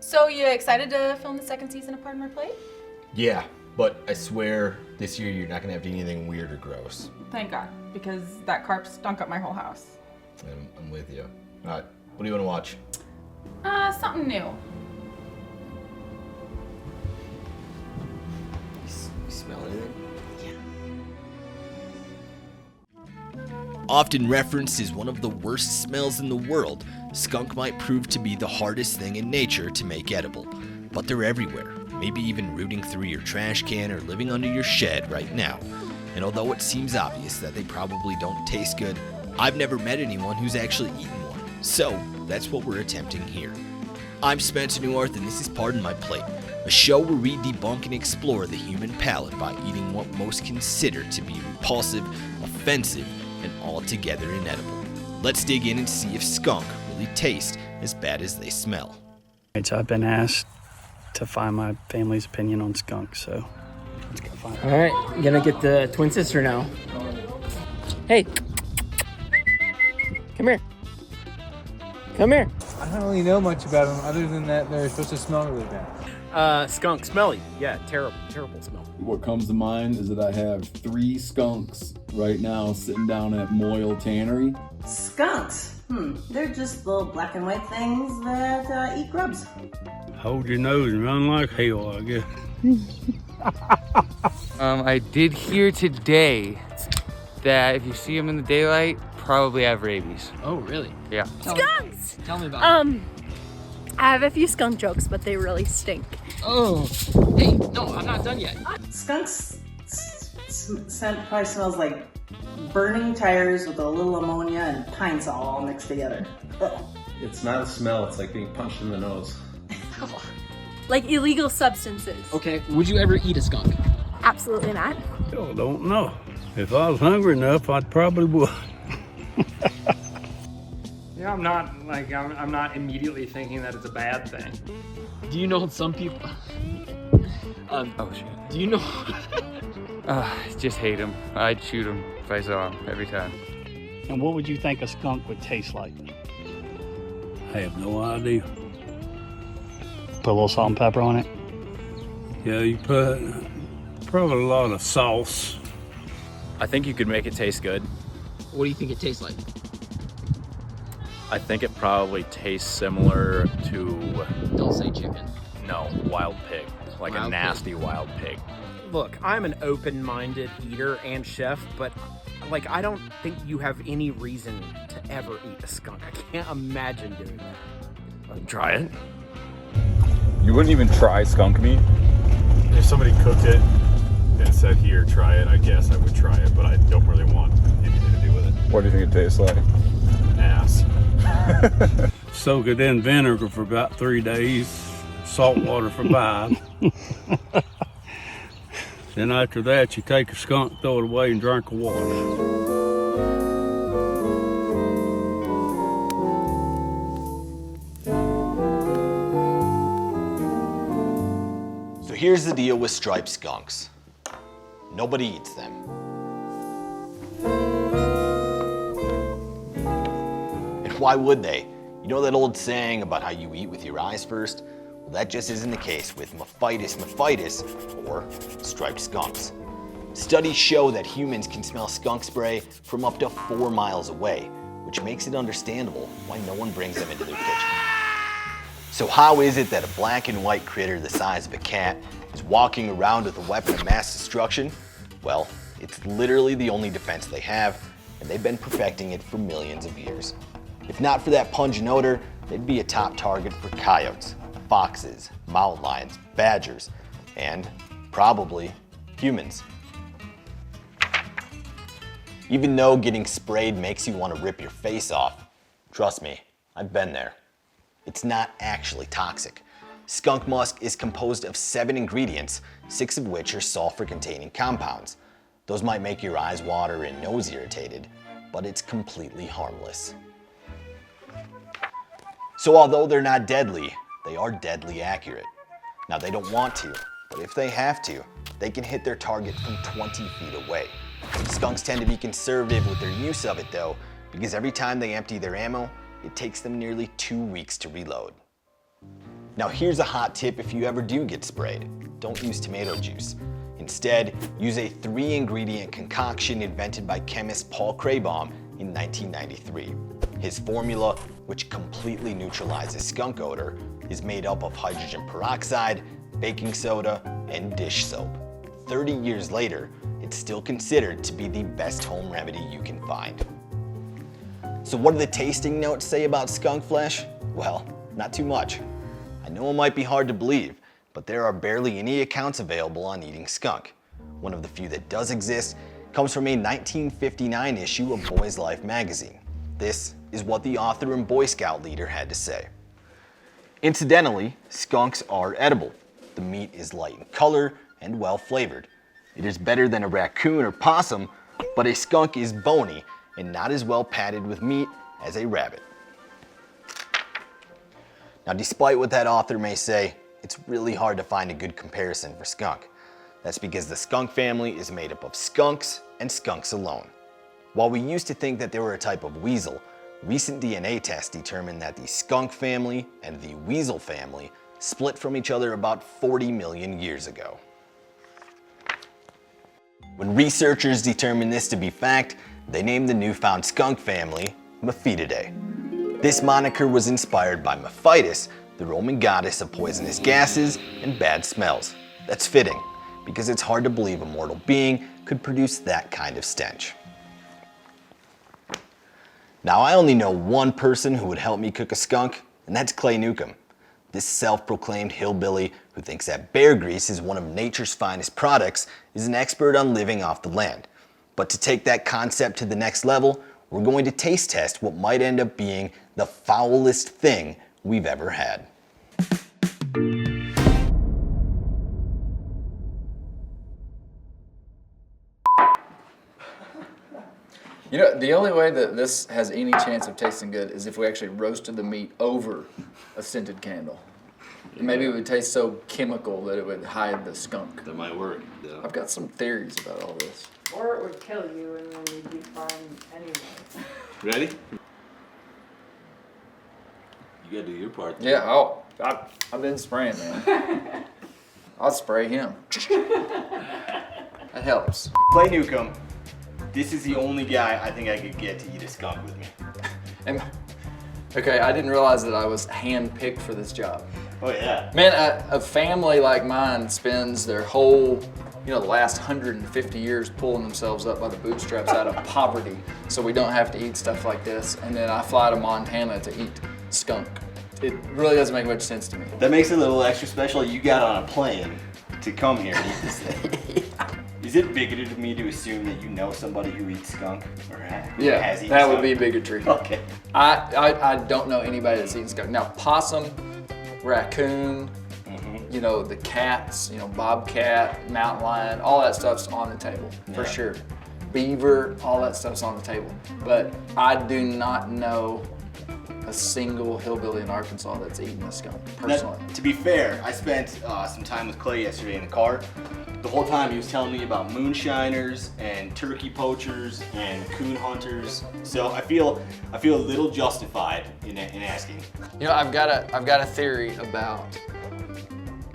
So you excited to film the second season of Pardon My Plate? Yeah, but I swear this year you're not gonna have to do anything weird or gross. Thank God, because that carp stunk up my whole house. I'm with you. All right, what do you want to watch? Something new. You smell anything? Often referenced as one of the worst smells in the world, skunk might prove to be the hardest thing in nature to make edible. But they're everywhere, maybe even rooting through your trash can or living under your shed right now. And although it seems obvious that they probably don't taste good, I've never met anyone who's actually eaten one. So that's what we're attempting here. I'm Spencer Neuharth, and this is Pardon My Plate, a show where we debunk and explore the human palate by eating what most consider to be repulsive, offensive, and altogether inedible. Let's dig in and see if skunk really taste as bad as they smell. So I've been asked to find my family's opinion on skunk, so let's go find it. All right, you gonna get the twin sister now. Hey, come here. Come here. I don't really know much about them other than that they're supposed to smell really bad. Skunk, smelly. Yeah, terrible smell. What comes to mind is that I have 3 skunks right now sitting down at Moyle Tannery. Skunks? They're just little black and white things that eat grubs. Hold your nose and run like hell, I guess. I did hear today that if you see them in the daylight, probably have rabies. Oh, really? Yeah. Skunks! Tell me about it. I have a few skunk jokes, but they really stink. Oh, hey, no, I'm not done yet. Skunks scent probably smells like burning tires with a little ammonia and pine sol all mixed together. Ugh. It's not a smell, it's like being punched in the nose. Like illegal substances. Okay, would you ever eat a skunk? Absolutely not. I don't know. If I was hungry enough, I probably would. Yeah, I'm not immediately thinking that it's a bad thing. Do you know some people? Oh shit. Do you know? Just hate them. I'd shoot them if I saw them every time. And what would you think a skunk would taste like? I have no idea. Put a little salt and pepper on it? Yeah, you put probably a lot of sauce. I think you could make it taste good. What do you think it tastes like? I think it probably tastes similar to... Don't say chicken. No, wild pig. Like Wild a nasty pig. Wild pig. Look, I'm an open-minded eater and chef, but I don't think you have any reason to ever eat a skunk. I can't imagine doing that. I'd try it. You wouldn't even try skunk meat? If somebody cooked it and said, here, try it, I guess I would try it, but I don't really want anything to do with it. What do you think it tastes like? Ass. Soak it in vinegar for about 3 days, salt water for 5. Then after that, you take a skunk, throw it away, and drink a water. So here's the deal with striped skunks. Nobody eats them. And why would they? You know that old saying about how you eat with your eyes first? Well, that just isn't the case with Mephitis, or striped skunks. Studies show that humans can smell skunk spray from up to 4 miles away, which makes it understandable why no one brings them into their kitchen. So how is it that a black and white critter the size of a cat is walking around with a weapon of mass destruction? Well, it's literally the only defense they have, and they've been perfecting it for millions of years. If not for that pungent odor, they'd be a top target for coyotes, foxes, mountain lions, badgers, and probably humans. Even though getting sprayed makes you want to rip your face off, trust me, I've been there. It's not actually toxic. Skunk musk is composed of 7 ingredients, 6 of which are sulfur-containing compounds. Those might make your eyes water and nose irritated, but it's completely harmless. So although they're not deadly, they are deadly accurate. Now they don't want to, but if they have to, they can hit their target from 20 feet away. Skunks tend to be conservative with their use of it though, because every time they empty their ammo, it takes them nearly 2 weeks to reload. Now here's a hot tip if you ever do get sprayed. Don't use tomato juice. Instead, use a 3-ingredient concoction invented by chemist Paul Kraybaum in 1993. His formula, which completely neutralizes skunk odor, is made up of hydrogen peroxide, baking soda, and dish soap. 30 years later, it's still considered to be the best home remedy you can find. So what do the tasting notes say about skunk flesh? Well, not too much. I know it might be hard to believe, but there are barely any accounts available on eating skunk. One of the few that does exist comes from a 1959 issue of Boy's Life magazine. This is what the author and Boy Scout leader had to say. Incidentally, skunks are edible. The meat is light in color and well flavored. It is better than a raccoon or possum, but a skunk is bony and not as well padded with meat as a rabbit. Now, despite what that author may say, it's really hard to find a good comparison for skunk. That's because the skunk family is made up of skunks and skunks alone. While we used to think that they were a type of weasel, recent DNA tests determined that the skunk family and the weasel family split from each other about 40 million years ago. When researchers determined this to be fact, they named the newfound skunk family MeatEater. This moniker was inspired by Mephitis, the Roman goddess of poisonous gases and bad smells. That's fitting, because it's hard to believe a mortal being could produce that kind of stench. Now, I only know one person who would help me cook a skunk, and that's Clay Newcomb. This self-proclaimed hillbilly who thinks that bear grease is one of nature's finest products is an expert on living off the land. But to take that concept to the next level, we're going to taste test what might end up being the foulest thing we've ever had. You know, the only way that this has any chance of tasting good is if we actually roasted the meat over a scented candle. Maybe it would taste so chemical that it would hide the skunk. That might work. Yeah. I've got some theories about all this. Or it would kill you and then you'd be fine anyway. Ready? You gotta do your part. Yeah, I've been spraying, man. I'll spray him. That helps. Clay Newcomb. This is the only guy I think I could get to eat a skunk with me. And, okay, I didn't realize that I was hand-picked for this job. Oh yeah. Man, a family like mine spends their whole, the last 150 years pulling themselves up by the bootstraps out of poverty so we don't have to eat stuff like this. And then I fly to Montana to eat skunk. It really doesn't make much sense to me. That makes it a little extra special. You got on a plane to come here and eat this thing. Is it bigoted of me to assume that you know somebody who eats skunk? Or has eaten that skunk? would be bigotry. Okay. I don't know anybody that's eaten skunk. Now, possum, raccoon, the cats, bobcat, mountain lion, all that stuff's on the table, for sure. Beaver, all that stuff's on the table. But I do not know a single hillbilly in Arkansas that's eaten a skunk, personally. Now, to be fair, I spent some time with Clay yesterday in the car. The whole time he was telling me about moonshiners and turkey poachers and coon hunters. So I feel a little justified in asking. I've got a theory about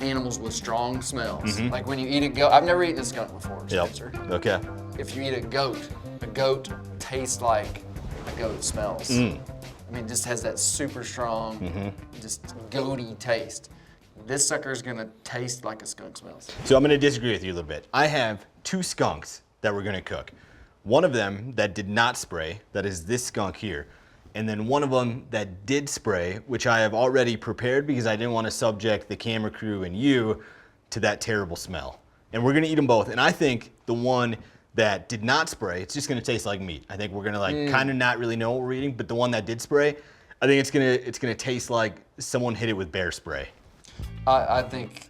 animals with strong smells. Like when you eat a goat. I've never eaten a skunk before, Spencer. Okay. If you eat a goat tastes like a goat smells. I mean, it just has that super strong, just goaty taste. This sucker's gonna taste like a skunk smells. So I'm gonna disagree with you a little bit. I have 2 skunks that we're gonna cook. One of them that did not spray, that is this skunk here. And then one of them that did spray, which I have already prepared because I didn't want to subject the camera crew and you to that terrible smell. And we're gonna eat them both. And I think the one that did not spray, it's just gonna taste like meat. I think we're gonna kind of not really know what we're eating, but the one that did spray, I think it's gonna taste like someone hit it with bear spray. I think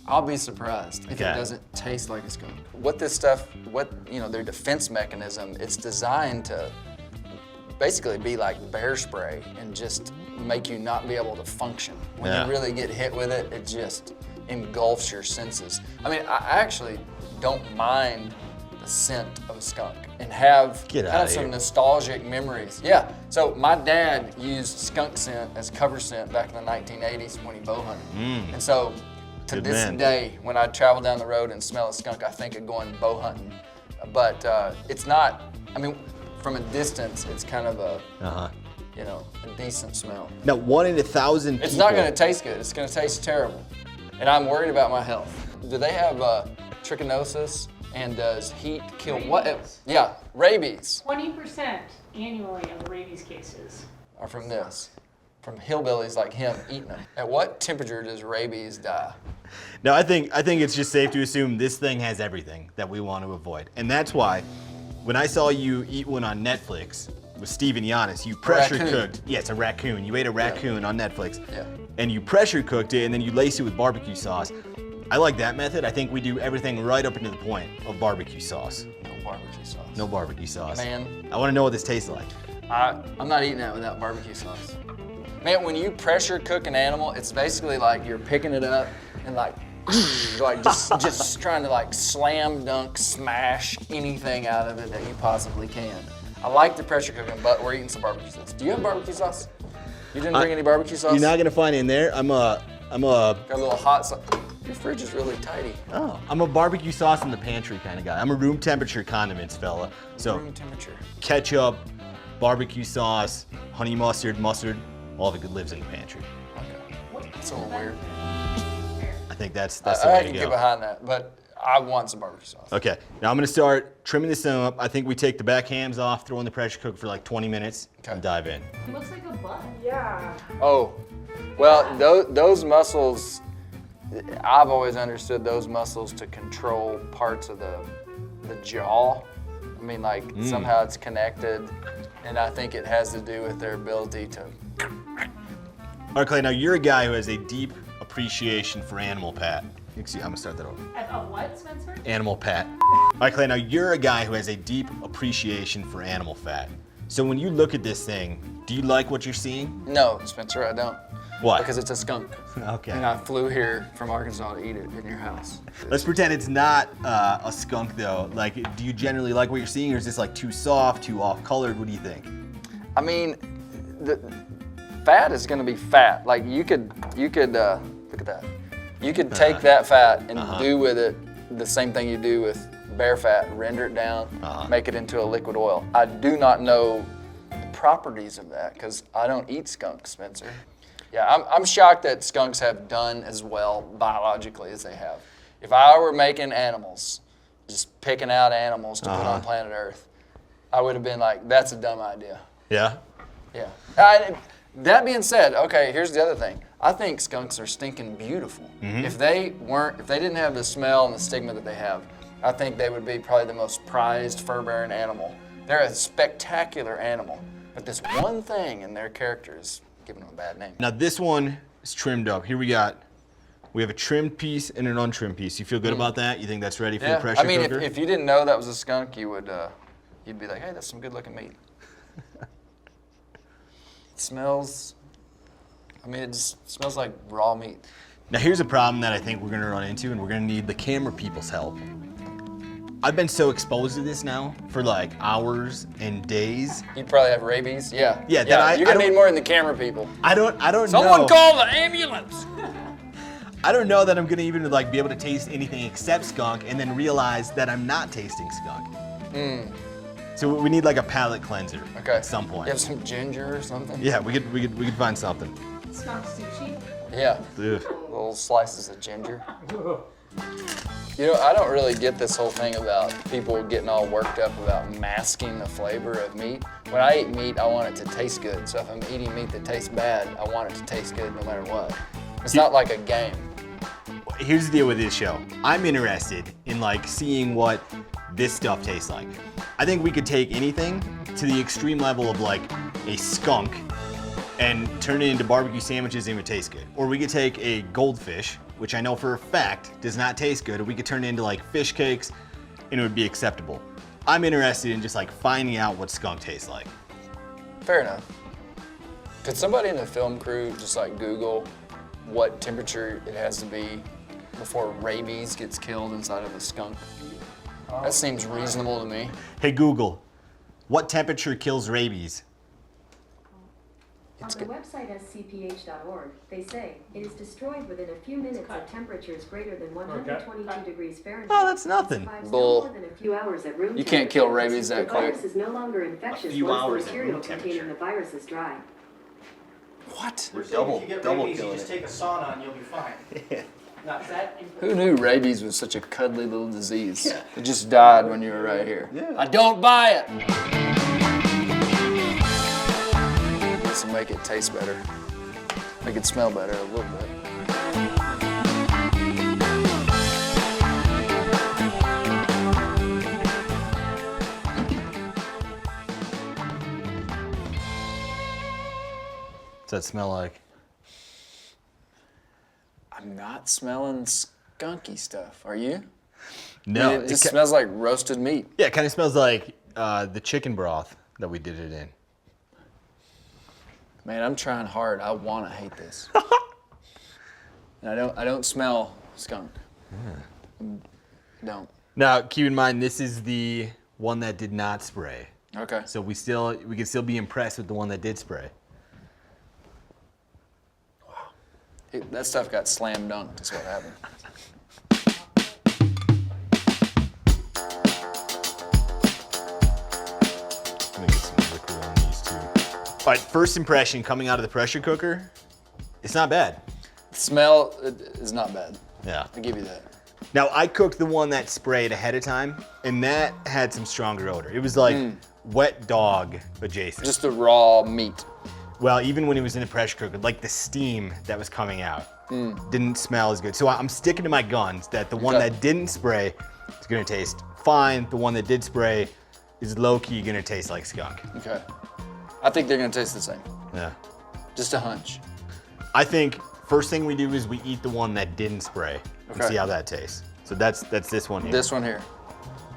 I'll be surprised if it doesn't taste like a skunk. What this stuff, their defense mechanism, it's designed to basically be like bear spray and just make you not be able to function. When you really get hit with it, it just engulfs your senses. I mean, I actually don't mind the scent of a skunk and have Get kind outta of some here. nostalgic memories. Yeah, so my dad used skunk scent as cover scent back in the 1980s when he bow hunted. And so to Good this man. day, when I travel down the road and smell a skunk, I think of going bow hunting. But it's not, I mean, from a distance, it's kind of a, you know, a decent smell. Now, 1 in 1,000 people. It's not gonna taste good, it's gonna taste terrible. And I'm worried about my health. Do they have trichinosis? And does heat kill what? Yeah, rabies 20% annually of rabies cases. are from this. From hillbillies like him eating them. At what temperature does rabies die? No, I think it's just safe to assume this thing has everything that we want to avoid. And that's why when I saw you eat one on Netflix with Steve and Giannis, you pressure cooked. Yeah, it's a raccoon. You ate a raccoon on Netflix. Yeah. And you pressure cooked it and then you lace it with barbecue sauce. I like that method. I think we do everything right up into the point of barbecue sauce. No barbecue sauce. No barbecue sauce. Man. I want to know what this tastes like. I'm not eating that without barbecue sauce. Man, when you pressure cook an animal, it's basically like you're picking it up and like just trying to like slam dunk, smash anything out of it that you possibly can. I like the pressure cooking, but we're eating some barbecue sauce. Do you have barbecue sauce? You didn't bring any barbecue sauce? You're not gonna find it in there. Got a little hot sauce. Your fridge is really tidy. Oh, I'm a barbecue sauce in the pantry kind of guy. I'm a room temperature condiments fella. So Room temperature. ketchup, barbecue sauce, honey mustard, all of it lives in the pantry. Okay. That's a little weird. I think that's the I way can to get go. behind that, but I want some barbecue sauce. Okay, now I'm gonna start trimming this thing up. I think we take the back hams off, throw in the pressure cooker for like 20 minutes, and dive in. It looks like a butt. Yeah. Oh, well, those muscles, I've always understood those muscles to control parts of the jaw. I mean, like somehow it's connected, and I think it has to do with their ability to. All right, Clay, now you're a guy who has a deep appreciation for animal pat. Excuse me, I'm gonna start that over. A what, Spencer? Animal pat. All right, Clay, now you're a guy who has a deep appreciation for animal fat. So when you look at this thing, do you like what you're seeing? No, Spencer, I don't. Why? Because it's a skunk. Okay. And I flew here from Arkansas to eat it in your house. Let's pretend it's not a skunk though. Like, do you generally like what you're seeing, or is this like too soft, too off-colored? What do you think? I mean, the fat is gonna be fat. Like you could look at that. You could take that fat and do with it the same thing you do with bear fat, render it down, make it into a liquid oil. I do not know the properties of that because I don't eat skunk, Spencer. Yeah, I'm shocked that skunks have done as well biologically as they have. If I were making animals, just picking out animals to put on planet Earth, I would have been like, that's a dumb idea. Yeah? Yeah. That being said, okay, here's the other thing. I think skunks are stinking beautiful. If they didn't have the smell and the stigma that they have, I think they would be probably the most prized fur-bearing animal. They're a spectacular animal, but this one thing in their character is giving them a bad name. Now this one is trimmed up. Here we have a trimmed piece and an untrimmed piece. You feel good about that? You think that's ready for the pressure cooker? I mean, if you didn't know that was a skunk, you'd be like, hey, that's some good-looking meat. It smells. I mean, it just smells like raw meat. Now here's a problem that I think we're gonna run into, and we're gonna need the camera people's help. I've been so exposed to this now for like hours and days. You'd probably have rabies. Yeah. Yeah. You're gonna need more than the camera people. I don't know. Someone call the ambulance. I don't know that I'm gonna even like be able to taste anything except skunk, and then realize that I'm not tasting skunk. So we need like a palate cleanser at some point. You have some ginger or something? Yeah, we could find something. Skunk sushi? Yeah. Ugh. Little slices of ginger. You know, I don't really get this whole thing about people getting all worked up about masking the flavor of meat. When I eat meat, I want it to taste good. So if I'm eating meat that tastes bad, I want it to taste good no matter what. It's not like a game. Here's the deal with this show. I'm interested in like seeing what this stuff tastes like. I think we could take anything to the extreme level of like a skunk and turn it into barbecue sandwiches and it would taste good. Or we could take a goldfish, which I know for a fact does not taste good, or we could turn it into like fish cakes and it would be acceptable. I'm interested in just like finding out what skunk tastes like. Fair enough. Could somebody in the film crew just like Google what temperature it has to be before rabies gets killed inside of a skunk? That seems reasonable to me. Hey Google, what temperature kills rabies? On the website scph.org, they say it is destroyed within a few minutes at temperatures greater than 122 degrees Fahrenheit. Oh, that's nothing. Bull. More than a few hours at room You can't kill rabies that The quick. virus is no longer infectious few once hours the at material room containing temperature. the virus is dry. What? We're If double you get killing rabies, you just it. take a sauna and you'll be fine. Not that. Who knew rabies was such a cuddly little disease? It just died when you were right here. Yeah. I don't buy it. This will make it taste better. Make it smell better a little bit. What's that smell like? I'm not smelling skunky stuff. Are you? No. It just smells like roasted meat. Yeah, it kind of smells like the chicken broth that we did it in. Man, I'm trying hard. I want to hate this. And I don't smell skunk. I don't. Now, keep in mind, this is the one that did not spray. Okay. So we can still be impressed with the one that did spray. That stuff got slam dunked is what happened. Let me get some liquid on these two. All right, first impression coming out of the pressure cooker, it's not bad. The smell is not bad. Yeah. I'll give you that. Now, I cooked the one that sprayed ahead of time, and that had some stronger odor. It was like wet dog adjacent. Just the raw meat. Well, even when it was in the pressure cooker, like the steam that was coming out didn't smell as good. So I'm sticking to my guns that the one that didn't spray is gonna taste fine. The one that did spray is low-key gonna taste like skunk. Okay. I think they're gonna taste the same. Yeah. Just a hunch. I think first thing we do is we eat the one that didn't spray and Okay. see how that tastes. So that's this one here. This one here.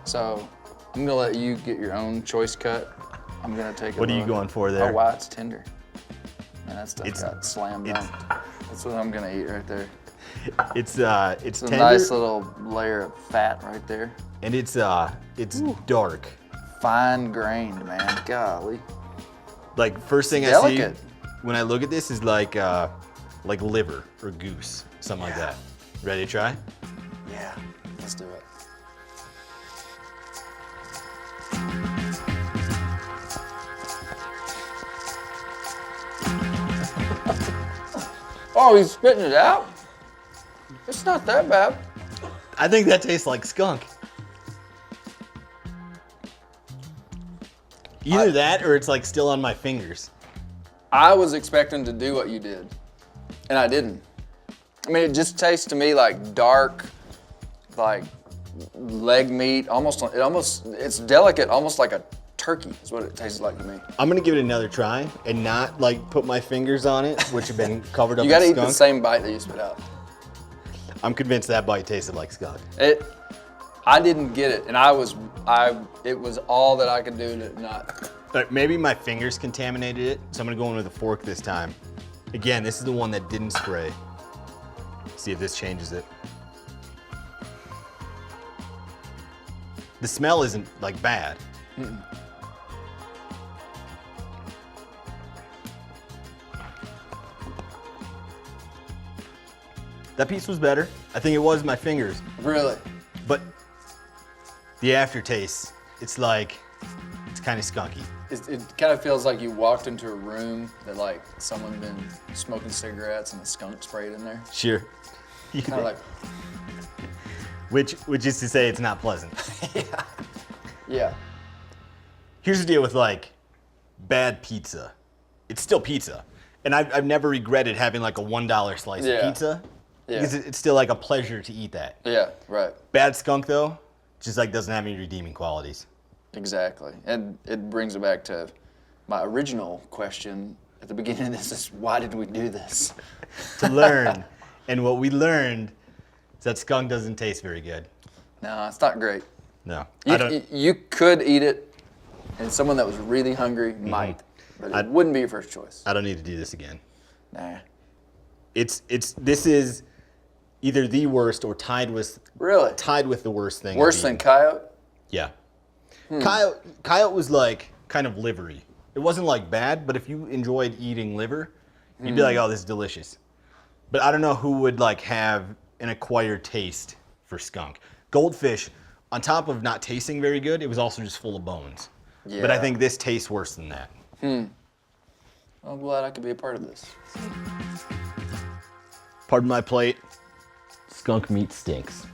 So I'm gonna let you get your own choice cut. I'm gonna take What are you going for there? Oh wow, it's tender. Man, that stuff got slam dunked. That's what I'm gonna eat right there. It's It's a tender, nice little layer of fat right there. and it's dark. Fine grained, man. Golly. Like first thing I Delicate. see when I look at this is like liver or goose, something like that. Ready to try? Yeah. Let's do it. Oh, he's spitting it out? It's not that bad. I think that tastes like skunk. Either that or it's like still on my fingers. I was expecting to do what you did, and I didn't. I mean, it just tastes to me like dark, like leg meat. It's delicate, almost like a turkey is what it tastes like to me. I'm gonna give it another try and not like put my fingers on it, which have been covered up You with gotta eat skunk. the same bite that you spit out. I'm convinced that bite tasted like skunk. I didn't get it, and it was all that I could do to not. But maybe my fingers contaminated it, so I'm gonna go in with a fork this time. Again, this is the one that didn't spray. See if this changes it. The smell isn't like bad. That piece was better. I think it was my fingers. Really? But the aftertaste, it's kind of skunky. It kind of feels like you walked into a room that like someone been smoking cigarettes and a skunk sprayed in there. Sure. Kind of like. Which is to say it's not pleasant. Yeah. Here's the deal with like bad pizza. It's still pizza. And I've never regretted having like a $1 slice of pizza. Yeah. Because it's still like a pleasure to eat that. Yeah, right. Bad skunk though, just like doesn't have any redeeming qualities. Exactly. And it brings it back to my original question at the beginning of this is why did we do this? To learn. And what we learned is that skunk doesn't taste very good. No, it's not great. No. You could eat it, and someone that was really hungry might, but it wouldn't be your first choice. I don't need to do this again. Nah. This is either the worst or tied with the worst thing. Worse than coyote? Yeah. Coyote was like kind of livery. It wasn't like bad, but if you enjoyed eating liver, you'd be like, oh, this is delicious. But I don't know who would like have an acquired taste for skunk. Goldfish, on top of not tasting very good, it was also just full of bones. Yeah. But I think this tastes worse than that. I'm glad I could be a part of this. Pardon my plate. Skunk meat stinks.